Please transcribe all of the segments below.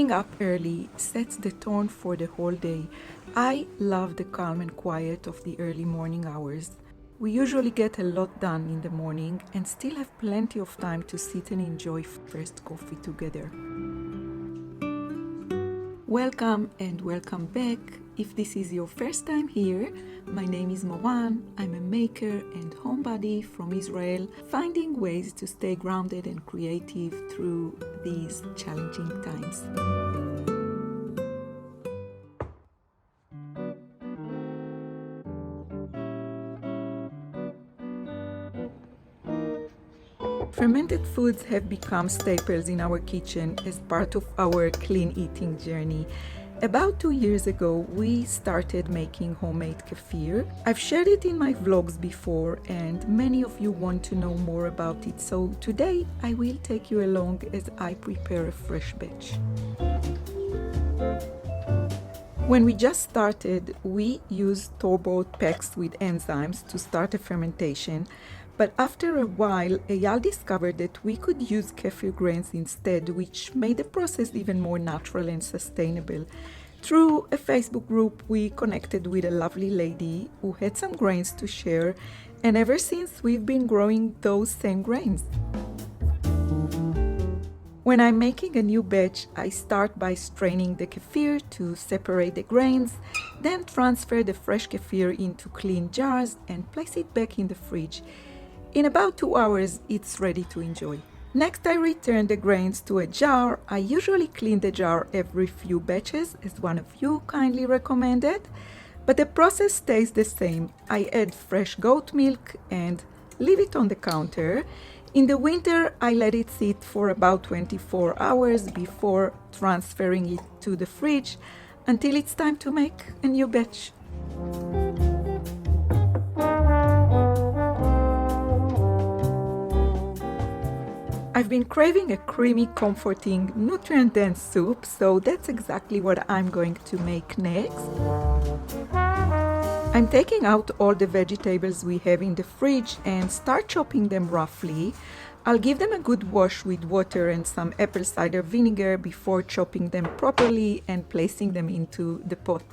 Waking up early sets the tone for the whole day. I love the calm and quiet of the early morning hours. We usually get a lot done in the morning and still have plenty of time to sit and enjoy first coffee together. Welcome and welcome back. If this is your first time here, my name is Moran. I'm a maker and homebody from Israel, finding ways to stay grounded and creative through these challenging times. Fermented foods have become staples in our kitchen as part of our clean eating journey. About 2 years ago, we started making homemade kefir. I've shared it in my vlogs before and many of you want to know more about it, so today I will take you along as I prepare a fresh batch. When we just started, we used store-bought packs with enzymes to start a fermentation, but after a while, Eyal discovered that we could use kefir grains instead, which made the process even more natural and sustainable. Through a Facebook group, we connected with a lovely lady who had some grains to share, and ever since we've been growing those same grains. When I'm making a new batch, I start by straining the kefir to separate the grains, then transfer the fresh kefir into clean jars and place it back in the fridge. In about 2 hours, it's ready to enjoy. Next, I return the grains to a jar. I usually clean the jar every few batches, as one of you kindly recommended, but the process stays the same. I add fresh goat milk and leave it on the counter. In the winter, I let it sit for about 24 hours before transferring it to the fridge until it's time to make a new batch. I've been craving a creamy, comforting, nutrient-dense soup, so that's exactly what I'm going to make next. I'm taking out all the vegetables we have in the fridge and start chopping them roughly. I'll give them a good wash with water and some apple cider vinegar before chopping them properly and placing them into the pot.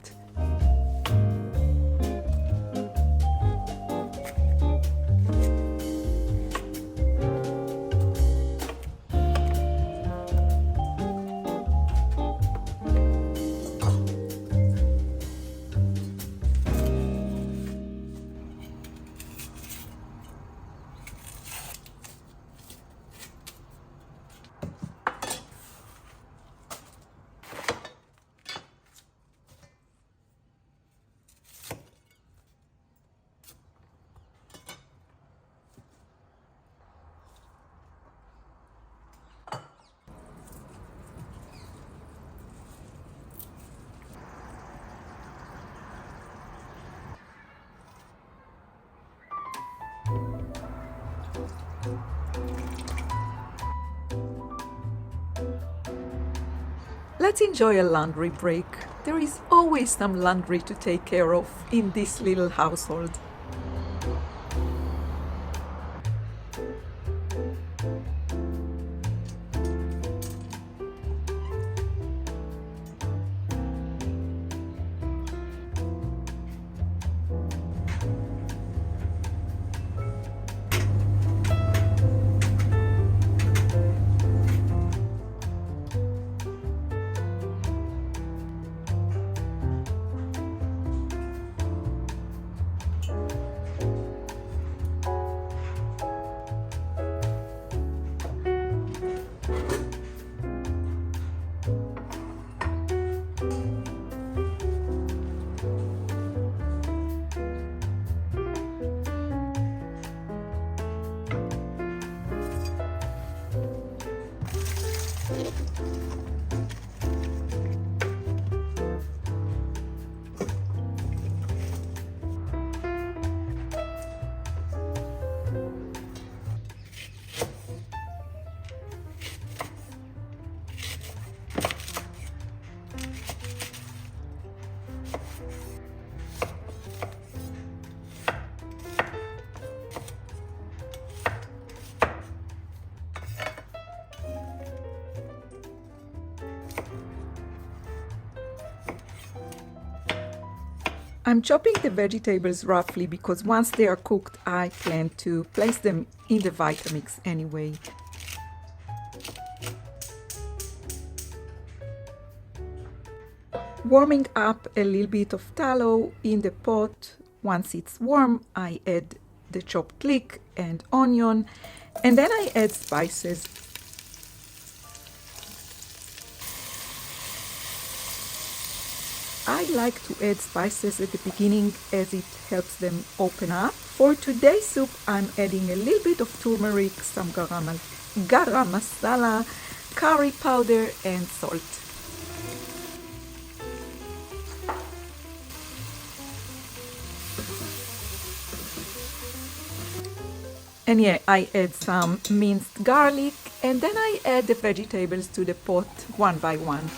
Let's enjoy a laundry break. There is always some laundry to take care of in this little household. I'm chopping the vegetables roughly because once they are cooked, I plan to place them in the Vitamix anyway. Warming up a little bit of tallow in the pot. Once it's warm, I add the chopped leek and onion, and then I add spices. I like to add spices at the beginning as it helps them open up. For today's soup, I'm adding a little bit of turmeric, some garam masala, curry powder, and salt. And yeah, I add some minced garlic, and then I add the vegetables to the pot one by one.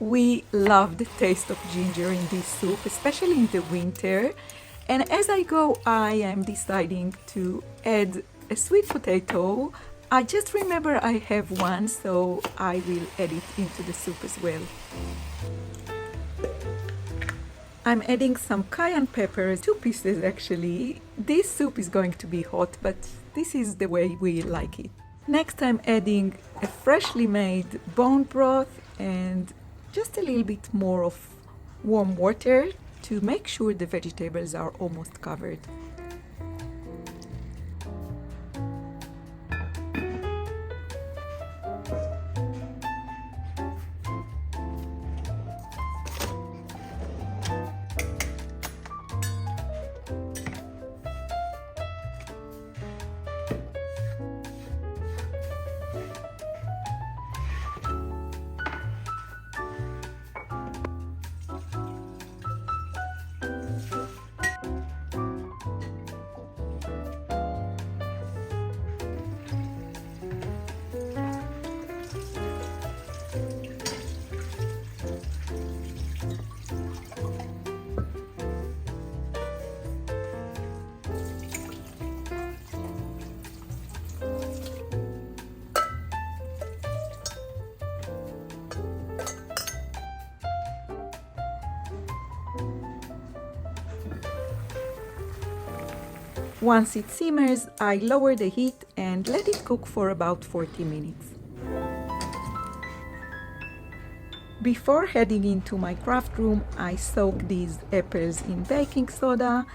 We love the taste of ginger in this soup, especially in the winter. And as I go, I am deciding to add a sweet potato. I just remember I have one, so I will add it into the soup as well. I'm adding some cayenne pepper, 2 pieces actually. This soup is going to be hot, but this is the way we like it. Next, I'm adding a freshly made bone broth and just a little bit more of warm water to make sure the vegetables are almost covered. Once it simmers, I lower the heat and let it cook for about 40 minutes. Before heading into my craft room, I soak these apples in baking soda.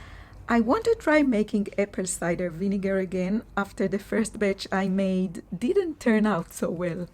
I want to try making apple cider vinegar again after the first batch I made didn't turn out so well.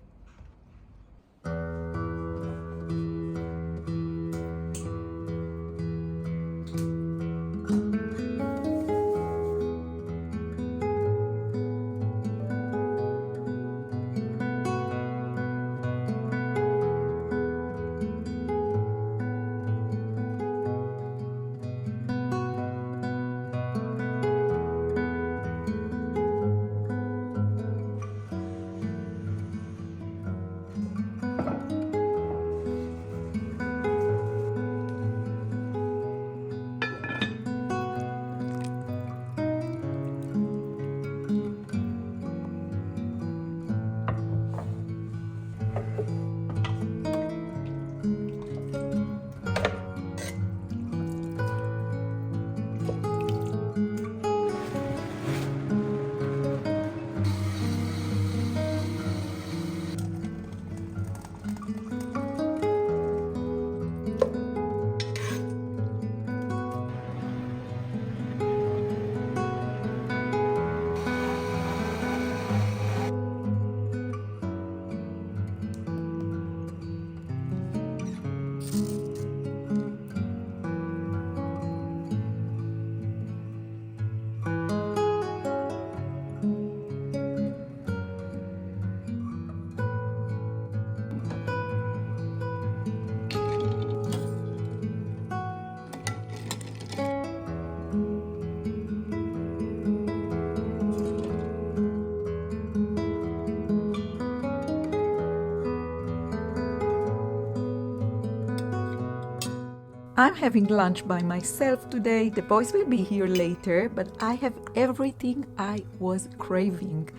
I'm having lunch by myself today. The boys will be here later, but I have everything I was craving.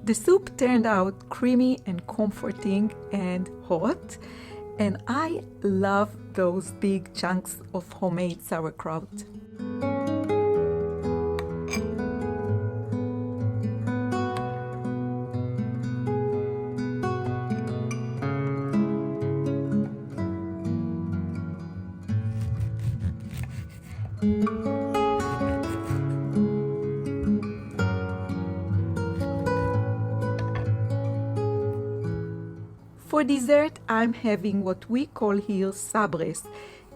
The soup turned out creamy and comforting and hot, and I love those big chunks of homemade sauerkraut. For dessert, I'm having what we call here sabres.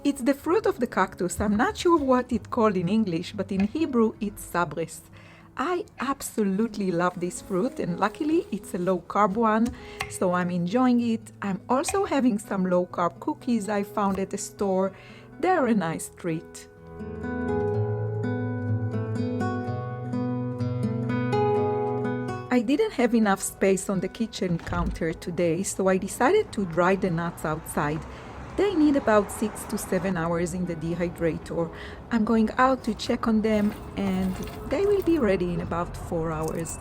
It's the fruit of the cactus. I'm not sure what it's called in English, but in Hebrew it's sabres. I absolutely love this fruit, and luckily it's a low-carb one, so I'm enjoying it. I'm also having some low-carb cookies I found at the store. They're a nice treat. I didn't have enough space on the kitchen counter today, so I decided to dry the nuts outside. They need about 6 to 7 hours in the dehydrator. I'm going out to check on them, and they will be ready in about 4 hours.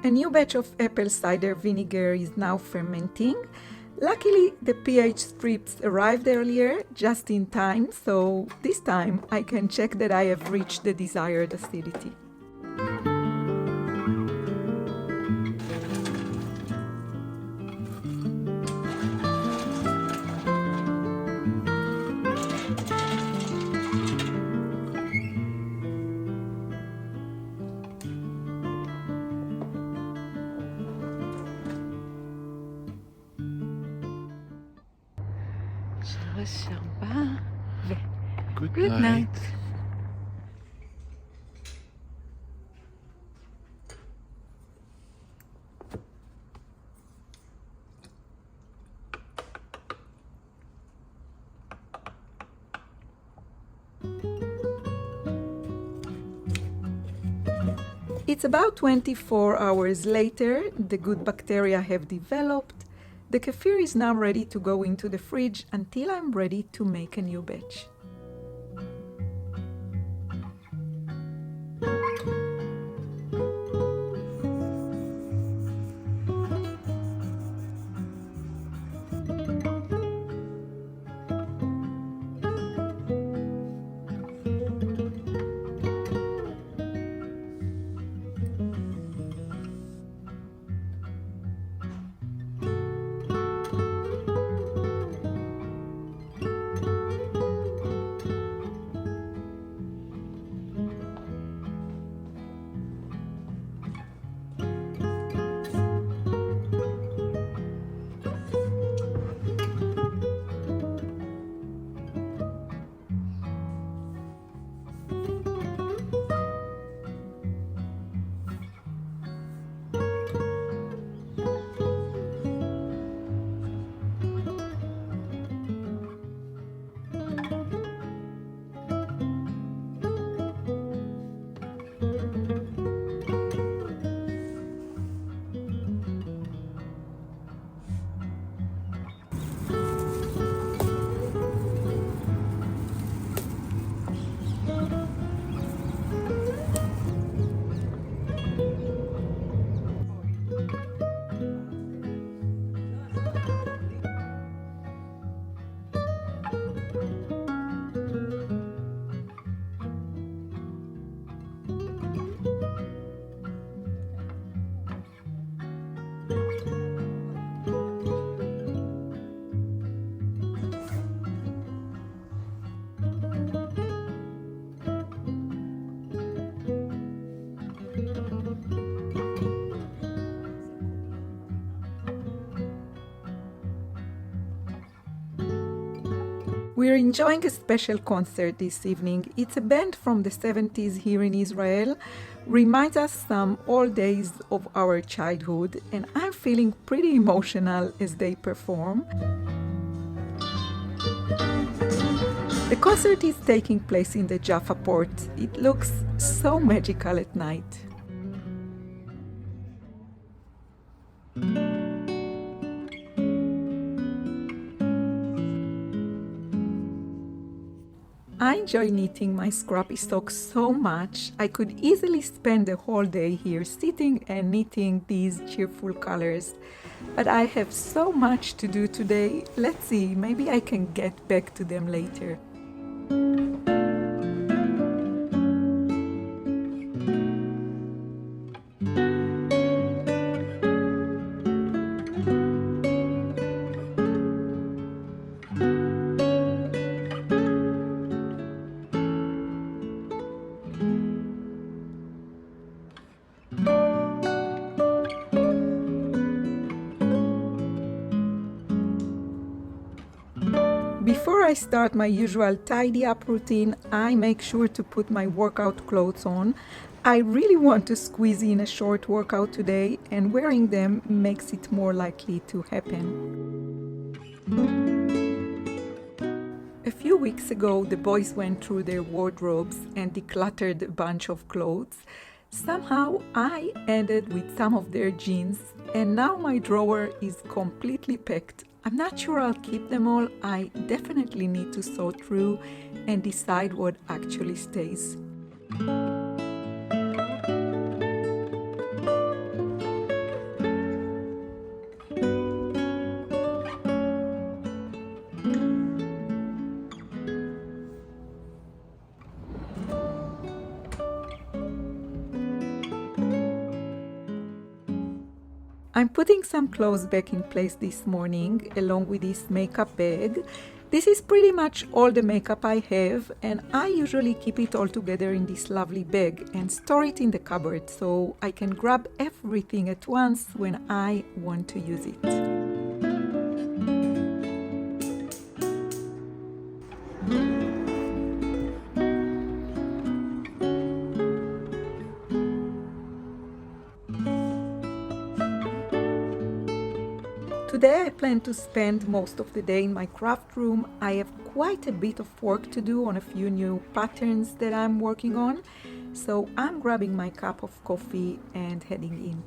A new batch of apple cider vinegar is now fermenting. Luckily, the pH strips arrived earlier, just in time, so this time I can check that I have reached the desired acidity. Good night. It's about 24 hours later. The good bacteria have developed. The kefir is now ready to go into the fridge until I'm ready to make a new batch. We're enjoying a special concert this evening. It's a band from the 70s here in Israel. Reminds us some old days of our childhood, and I'm feeling pretty emotional as they perform. The concert is taking place in the Jaffa port. It looks so magical at night. I enjoy knitting my scrappy socks so much. I could easily spend the whole day here sitting and knitting these cheerful colors. But I have so much to do today. Let's see, maybe I can get back to them later. Before I start my usual tidy up routine, I make sure to put my workout clothes on. I really want to squeeze in a short workout today, and wearing them makes it more likely to happen. A few weeks ago, the boys went through their wardrobes and decluttered a bunch of clothes. Somehow I ended with some of their jeans, and now my drawer is completely packed. I'm not sure I'll keep them all. I definitely need to sort through and decide what actually stays. I'm putting some clothes back in place this morning along with this makeup bag. This is pretty much all the makeup I have, and I usually keep it all together in this lovely bag and store it in the cupboard so I can grab everything at once when I want to use it. Today I plan to spend most of the day in my craft room. I have quite a bit of work to do on a few new patterns that I'm working on, so I'm grabbing my cup of coffee and heading in.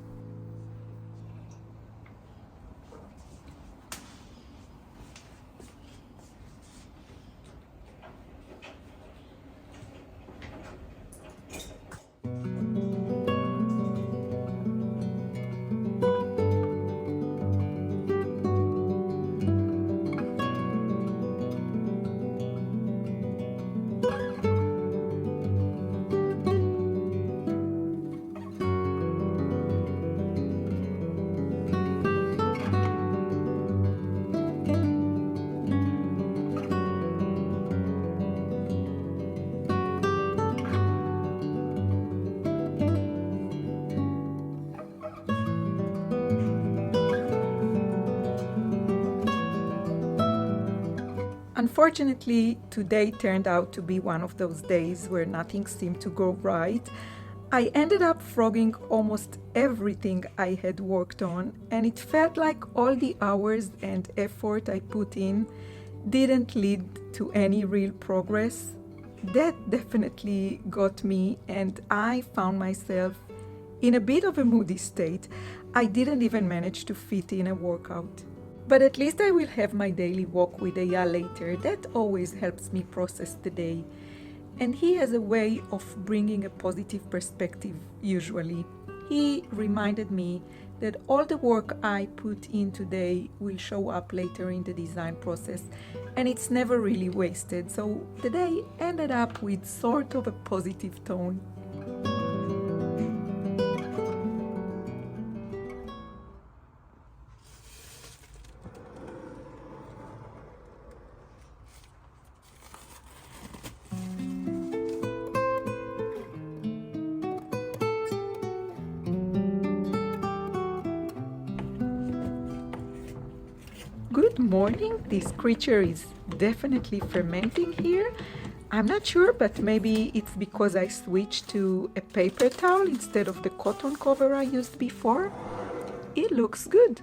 Unfortunately, today turned out to be one of those days where nothing seemed to go right. I ended up frogging almost everything I had worked on, and it felt like all the hours and effort I put in didn't lead to any real progress. That definitely got me, and I found myself in a bit of a moody state. I didn't even manage to fit in a workout. But at least I will have my daily walk with Eyal later. That always helps me process the day. And he has a way of bringing a positive perspective, usually. He reminded me that all the work I put in today will show up later in the design process, and it's never really wasted. So the day ended up with sort of a positive tone. Good morning. This creature is definitely fermenting here. I'm not sure, but maybe it's because I switched to a paper towel instead of the cotton cover I used before. It looks good.